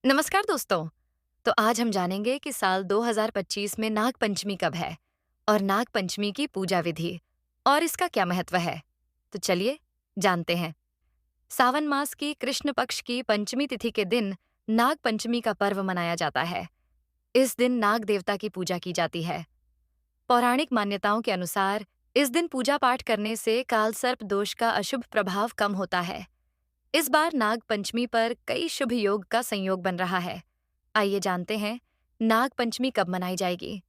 नमस्कार दोस्तों। तो आज हम जानेंगे कि साल 2025 में नाग पंचमी कब है और नाग पंचमी की पूजा विधि और इसका क्या महत्व है। तो चलिए जानते हैं। सावन मास की कृष्ण पक्ष की पंचमी तिथि के दिन नाग पंचमी का पर्व मनाया जाता है। इस दिन नाग देवता की पूजा की जाती है। पौराणिक मान्यताओं के अनुसार इस दिन पूजा पाठ करने से काल सर्प दोष का अशुभ प्रभाव कम होता है। इस बार नाग पंचमी पर कई शुभ योग का संयोग बन रहा है। आइए जानते हैं नाग पंचमी कब मनाई जाएगी।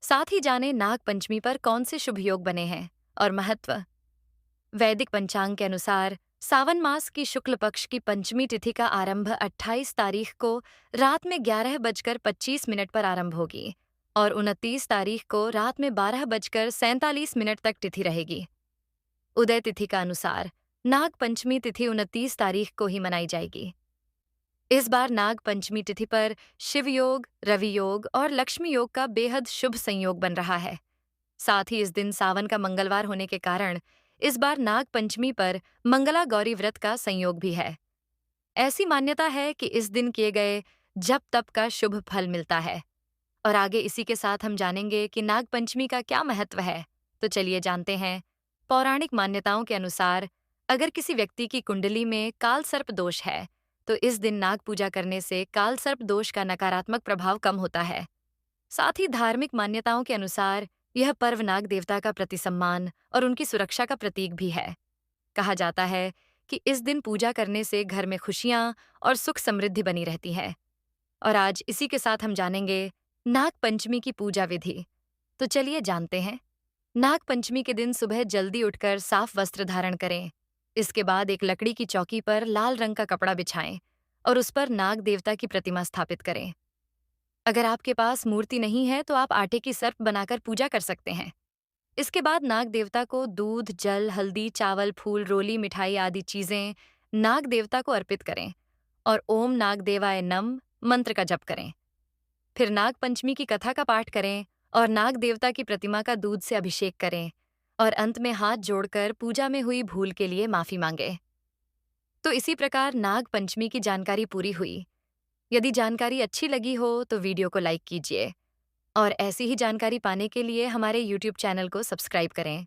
साथ ही जानें नाग पंचमी पर कौन से शुभ योग बने हैं और महत्व। वैदिक पंचांग के अनुसार सावन मास की शुक्ल पक्ष की पंचमी तिथि का आरंभ 28 तारीख को रात में 11:25 पर आरंभ होगी और 29 तारीख को रात में 12:47 तक तिथि रहेगी। उदय तिथि का अनुसार नाग पंचमी तिथि 29 तारीख को ही मनाई जाएगी। इस बार नाग पंचमी तिथि पर शिव योग, रवि योग और लक्ष्मी योग का बेहद शुभ संयोग बन रहा है। साथ ही इस दिन सावन का मंगलवार होने के कारण इस बार नाग पंचमी पर मंगला गौरी व्रत का संयोग भी है। ऐसी मान्यता है कि इस दिन किए गए जप तप का शुभ फल मिलता है। और आगे इसी के साथ हम जानेंगे कि नाग पंचमी का क्या महत्व है। तो चलिए जानते हैं। पौराणिक मान्यताओं के अनुसार अगर किसी व्यक्ति की कुंडली में काल सर्प दोष है तो इस दिन नाग पूजा करने से काल सर्प दोष का नकारात्मक प्रभाव कम होता है। साथ ही धार्मिक मान्यताओं के अनुसार यह पर्व नाग देवता का प्रति सम्मान और उनकी सुरक्षा का प्रतीक भी है। कहा जाता है कि इस दिन पूजा करने से घर में खुशियां और सुख समृद्धि बनी रहती है। और आज इसी के साथ हम जानेंगे नाग पंचमी की पूजा विधि। तो चलिए जानते हैं। नाग पंचमी के दिन सुबह जल्दी उठकर साफ वस्त्र धारण करें। इसके बाद एक लकड़ी की चौकी पर लाल रंग का कपड़ा बिछाएं और उस पर नाग देवता की प्रतिमा स्थापित करें। अगर आपके पास मूर्ति नहीं है तो आप आटे की सर्प बनाकर पूजा कर सकते हैं। इसके बाद नाग देवता को दूध, जल, हल्दी, चावल, फूल, रोली, मिठाई आदि चीजें नाग देवता को अर्पित करें और ओम नाग देवाय नम मंत्र का जप करें। फिर नाग पंचमी की कथा का पाठ करें और नाग देवता की प्रतिमा का दूध से अभिषेक करें और अंत में हाथ जोड़कर पूजा में हुई भूल के लिए माफी मांगे। तो इसी प्रकार नाग पंचमी की जानकारी पूरी हुई। यदि जानकारी अच्छी लगी हो तो वीडियो को लाइक कीजिए और ऐसी ही जानकारी पाने के लिए हमारे YouTube चैनल को सब्सक्राइब करें।